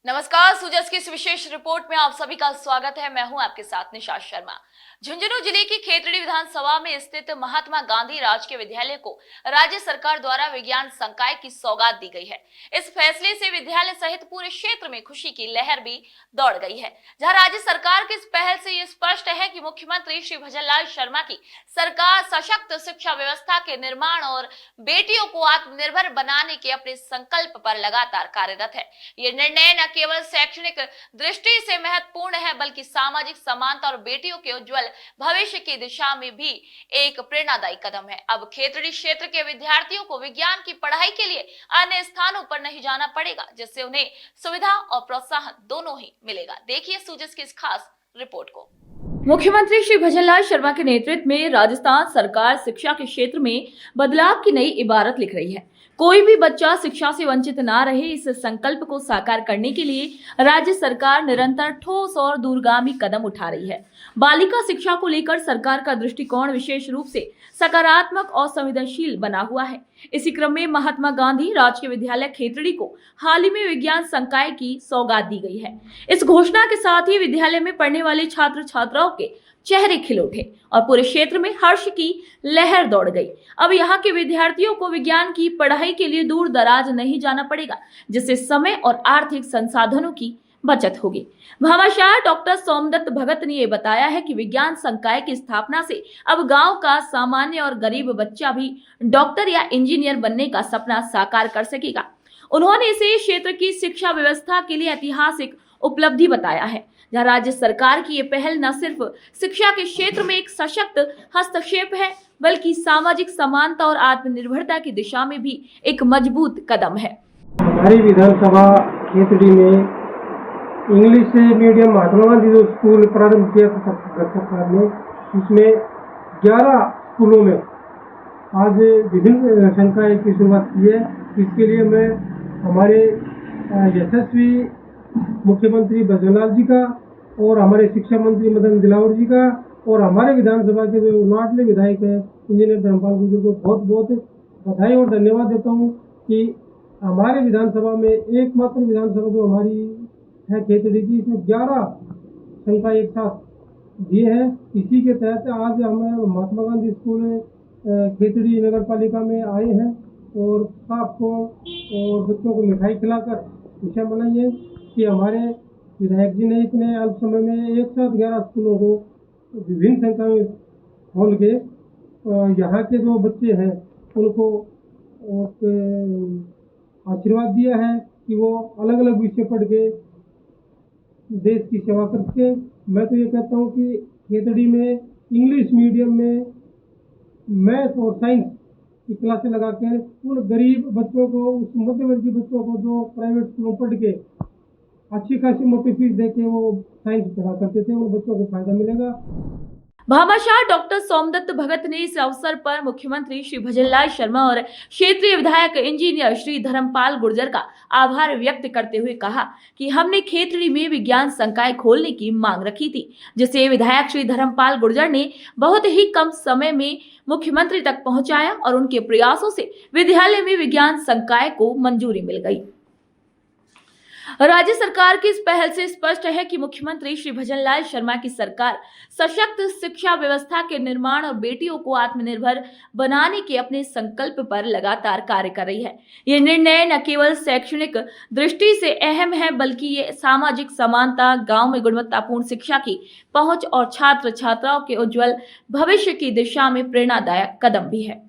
नमस्कार, सूजस की इस विशेष रिपोर्ट में आप सभी का स्वागत है। मैं हूं आपके साथ निशा शर्मा। झुंझुनू जिले की खेतड़ी विधानसभा में स्थित महात्मा गांधी राजकीय विद्यालय को राज्य सरकार द्वारा विज्ञान संकाय की सौगात दी गई है। इस फैसले से विद्यालय सहित पूरे क्षेत्र में खुशी की लहर भी दौड़ गई है, जहां राज्य सरकार की इस पहल से ये स्पष्ट है कि मुख्यमंत्री श्री भजनलाल शर्मा की सरकार सशक्त शिक्षा व्यवस्था के निर्माण और बेटियों को आत्मनिर्भर बनाने के अपने संकल्प पर लगातार कार्यरत है। ये निर्णय न केवल शैक्षणिक दृष्टि से महत्वपूर्ण है, बल्कि सामाजिक समानता और बेटियों के उज्जवल भविष्य की दिशा में भी एक प्रेरणादायी कदम है। अब खेतड़ी क्षेत्र के विद्यार्थियों को विज्ञान की पढ़ाई के लिए अन्य स्थानों पर नहीं जाना पड़ेगा, जिससे उन्हें सुविधा और प्रोत्साहन दोनों ही मिलेगा। देखिए सूजस की इस खास रिपोर्ट को। मुख्यमंत्री श्री भजनलाल शर्मा के नेतृत्व में राजस्थान सरकार शिक्षा के क्षेत्र में बदलाव की नई इबारत लिख रही है। कोई भी बच्चा शिक्षा से वंचित ना रहे, इस संकल्प को साकार करने के लिए राज्य सरकार निरंतर ठोस और दूरगामी कदम उठा रही है। बालिका शिक्षा को लेकर सरकार का दृष्टिकोण विशेष रूप से सकारात्मक और संवेदनशील बना हुआ है। इसी क्रम में महात्मा गांधी राजकीय विद्यालय खेतड़ी को हाल ही में विज्ञान संकाय की सौगात दी गई है। इस घोषणा के साथ ही विद्यालय में पढ़ने वाले छात्र छात्राओं के चेहरे खिल उठे और पूरे क्षेत्र में हर्ष की लहर दौड़ गई। अब यहाँ के विद्यार्थियों को विज्ञान की पढ़ाई के लिए दूर दराज नहीं जाना पड़ेगा, जिससे समय और आर्थिक संसाधनों की बचत होगी। भामाशाह डॉक्टर सोमदत्त भगत ने यह बताया है कि विज्ञान संकाय की स्थापना से अब गांव का सामान्य और गरीब बच्चा भी डॉक्टर या इंजीनियर बनने का सपना साकार कर सकेगा। उन्होंने इसे क्षेत्र की शिक्षा व्यवस्था के लिए ऐतिहासिक उपलब्धि बताया है, जहां राज्य सरकार की ये पहल न सिर्फ शिक्षा के क्षेत्र में एक सशक्त हस्तक्षेप है, बल्कि सामाजिक समानता और आत्मनिर्भरता की दिशा में भी एक मजबूत कदम है। हमारी विधानसभा खेतड़ी में इंग्लिश मीडियम महात्मा गांधी जो स्कूल प्रारंभ किया था सरकार ने, उसमें 11 स्कूलों में आज विभिन्न संकाय की शुरुआत की है। इसके लिए मैं हमारे यशस्वी मुख्यमंत्री भजनलाल जी का और हमारे शिक्षा मंत्री मदन दिलावर जी का और हमारे विधानसभा के जो लाडले विधायक हैं इंजीनियर धर्मपाल गुर्जर को बहुत बहुत बधाई और धन्यवाद देता हूँ कि हमारे विधानसभा में एकमात्र विधानसभा जो हमारी है खेतड़ी की, इसमें 11 संकाय एक साथ दिए हैं। इसी के तहत आज हम महात्मा गांधी स्कूल खेतड़ी नगर पालिका में आए हैं और स्टाफ को और बच्चों को मिठाई खिलाकर खुशियाँ मनाई है कि हमारे विधायक जी ने इतने अल्प समय में एक साथ 11 स्कूलों को विभिन्न संख्याओं में खोल के यहाँ के जो बच्चे हैं उनको आशीर्वाद दिया है कि वो अलग अलग विषय पढ़ के देश की सेवा कर सके। मैं तो ये कहता हूँ कि खेतड़ी में इंग्लिश मीडियम में मैथ और साइंस की क्लासें लगा के उन गरीब बच्चों को, उस मध्यवर्गीय बच्चों को जो प्राइवेट स्कूलों पढ़ के अच्छी खासी मोटी फीस देके वो साइंस पढ़ा करते थे, उन बच्चों को फायदा मिलेगा। भामाशाह डॉक्टर सोमदत्त भगत ने इस अवसर पर मुख्यमंत्री श्री भजनलाल शर्मा और क्षेत्रीय विधायक इंजीनियर श्री धर्मपाल गुर्जर का आभार व्यक्त करते हुए कहा कि हमने खेतड़ी में विज्ञान संकाय खोलने की मांग रखी थी, जिसे विधायक श्री धर्मपाल गुर्जर ने बहुत ही कम समय में मुख्यमंत्री तक पहुंचाया और उनके प्रयासों से विद्यालय में विज्ञान संकाय को मंजूरी मिल गई। राज्य सरकार की इस पहल से स्पष्ट है कि मुख्यमंत्री श्री भजनलाल शर्मा की सरकार सशक्त शिक्षा व्यवस्था के निर्माण और बेटियों को आत्मनिर्भर बनाने के अपने संकल्प पर लगातार कार्य कर रही है। ये निर्णय न केवल शैक्षणिक दृष्टि से अहम है, बल्कि ये सामाजिक समानता, गांव में गुणवत्तापूर्ण शिक्षा की पहुंच और छात्र छात्राओं के उज्जवल भविष्य की दिशा में प्रेरणादायक कदम भी है।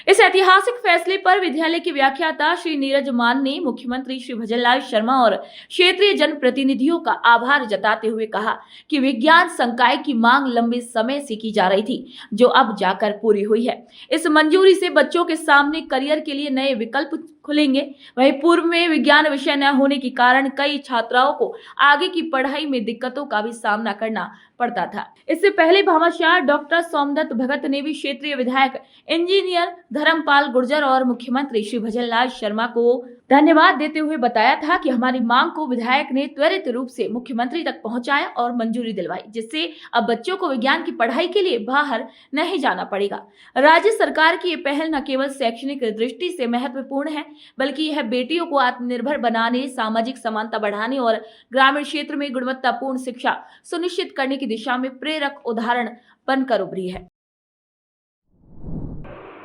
इस ऐतिहासिक फैसले पर विद्यालय की व्याख्याता श्री नीरज मान ने मुख्यमंत्री श्री भजनलाल शर्मा और क्षेत्रीय जनप्रतिनिधियों का आभार जताते हुए कहा कि विज्ञान संकाय की मांग लंबे समय से की जा रही थी, जो अब जाकर पूरी हुई है। इस मंजूरी से बच्चों के सामने करियर के लिए नए विकल्प खुलेंगे। वहीं पूर्व में विज्ञान विषय न होने के कारण कई छात्राओं को आगे की पढ़ाई में दिक्कतों का भी सामना करना पड़ता था। इससे पहले भामाशाह डॉक्टर सोमदत्त भगत ने भी क्षेत्रीय विधायक इंजीनियर धर्मपाल गुर्जर और मुख्यमंत्री श्री भजनलाल शर्मा को धन्यवाद देते हुए बताया था कि हमारी मांग को विधायक ने त्वरित रूप से मुख्यमंत्री तक पहुंचाया और मंजूरी दिलवाई, जिससे अब बच्चों को विज्ञान की पढ़ाई के लिए बाहर नहीं जाना पड़ेगा। राज्य सरकार की ये पहल न केवल शैक्षणिक दृष्टि से महत्वपूर्ण है, बल्कि यह बेटियों को आत्मनिर्भर बनाने, सामाजिक समानता बढ़ाने और ग्रामीण क्षेत्र में गुणवत्तापूर्ण शिक्षा सुनिश्चित करने की दिशा में प्रेरक उदाहरण बनकर उभरी है।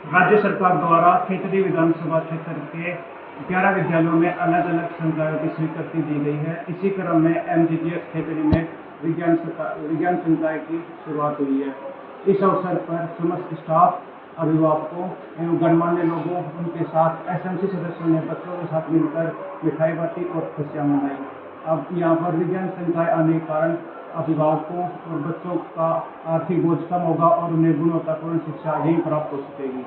राज्य सरकार द्वारा खेतड़ी विधानसभा क्षेत्र के 11 विद्यालयों में अलग अलग संकायों की स्वीकृति दी गई है। इसी क्रम में MGGS खेतड़ी में विज्ञान संकाय की शुरुआत हुई है। इस अवसर पर समस्त स्टाफ, अभिभावकों एवं गणमान्य लोगों, उनके साथ SMC सदस्यों ने बच्चों के साथ मिलकर मिठाई बांटी और खुशियां मनाई। अब यहाँ पर विज्ञान संकाय आने के कारण अभिभावकों और बच्चों का आर्थिक बोझ कम होगा और उन्हें गुणवत्तापूर्ण शिक्षा यहीं प्राप्त हो सकेगी।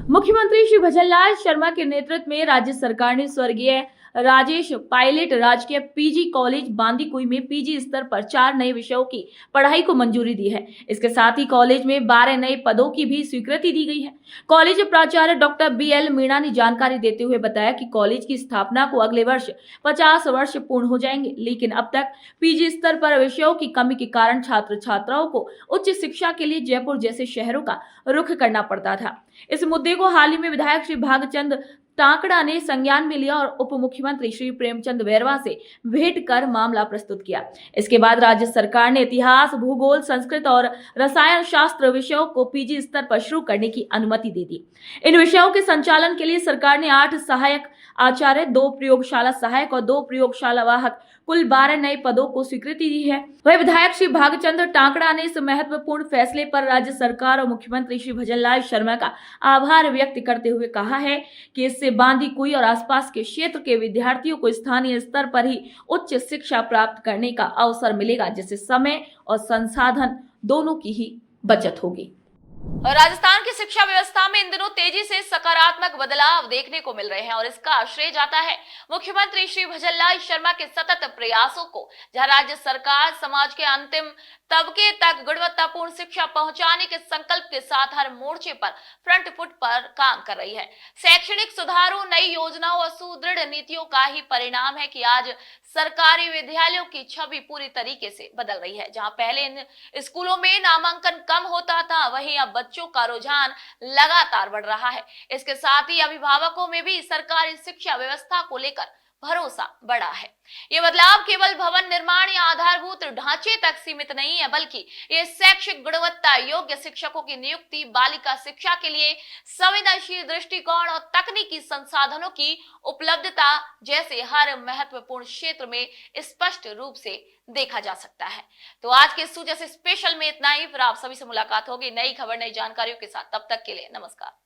मुख्यमंत्री श्री भजनलाल शर्मा के नेतृत्व में राज्य सरकार ने स्वर्गीय राजेश पायलट राजकीय पीजी कॉलेज बांदीकुई में पीजी स्तर पर 4 नए विषयों की पढ़ाई को मंजूरी दी है। इसके साथ ही कॉलेज में 12 नए पदों की भी स्वीकृति दी गई है। कॉलेज प्राचार्य डॉक्टर BL मीणा ने जानकारी देते हुए बताया कि कॉलेज की स्थापना को अगले वर्ष 50 वर्ष पूर्ण हो जाएंगे, लेकिन अब तक पीजी स्तर पर विषयों की कमी के कारण छात्र छात्राओं को उच्च शिक्षा के लिए जयपुर जैसे शहरों का रुख करना पड़ता था। इस मुद्दे को हाल ही में विधायक श्री भागचंद टांकड़ा ने संज्ञान में लिया और उप मुख्यमंत्री श्री प्रेमचंद बैरवा से भेंट कर मामला प्रस्तुत किया। इसके बाद राज्य सरकार ने इतिहास, भूगोल, संस्कृत और रसायन शास्त्र विषयों को पीजी स्तर पर शुरू करने की अनुमति दे दी। इन विषयों के संचालन के लिए सरकार ने 8 सहायक आचार्य, 2 प्रयोगशाला सहायक और 2 प्रयोगशाला वाहक कुल 12 नए पदों को स्वीकृति दी है। वही विधायक श्री भागचंद टांकड़ा ने इस महत्वपूर्ण फैसले पर राज्य सरकार और मुख्यमंत्री श्री भजनलाल शर्मा का आभार व्यक्त करते हुए कहा है कि इससे बांदीकुई और आसपास के क्षेत्र के विद्यार्थियों को स्थानीय स्तर पर ही उच्च शिक्षा प्राप्त करने का अवसर मिलेगा, जिससे समय और संसाधन दोनों की ही बचत होगी। राजस्थान की शिक्षा व्यवस्था में इन दिनों तेजी से सकारात्मक बदलाव देखने को मिल रहे हैं और इसका श्रेय जाता है मुख्यमंत्री श्री भजनलाल शर्मा के सतत प्रयासों को, जहां राज्य सरकार समाज के अंतिम तबके तक गुणवत्तापूर्ण शिक्षा पहुंचाने के संकल्प के साथ हर मोर्चे पर फ्रंट फुट पर काम कर रही है। शैक्षणिक सुधारों, नई योजनाओं और सुदृढ़ नीतियों का ही परिणाम है कि आज सरकारी विद्यालयों की छवि पूरी तरीके से बदल रही है। जहां पहले इन स्कूलों में नामांकन कम होता था, वहीं अब बच्चों का रुझान लगातार बढ़ रहा है। इसके साथ ही अभिभावकों में भी सरकारी शिक्षा व्यवस्था को लेकर भरोसा बढ़ा है। ये बदलाव केवल भवन निर्माण या आधारभूत ढांचे तक सीमित नहीं है, बल्कि ये शैक्षिक गुणवत्ता, योग्य शिक्षकों की नियुक्ति, बालिका शिक्षा के लिए संवेदनशील दृष्टिकोण और तकनीकी संसाधनों की उपलब्धता जैसे हर महत्वपूर्ण क्षेत्र में स्पष्ट रूप से देखा जा सकता है। तो आज के सूचे से स्पेशल में इतना ही। फिर आप सभी से मुलाकात होगी नई खबर, नई जानकारियों के साथ। तब तक के लिए नमस्कार।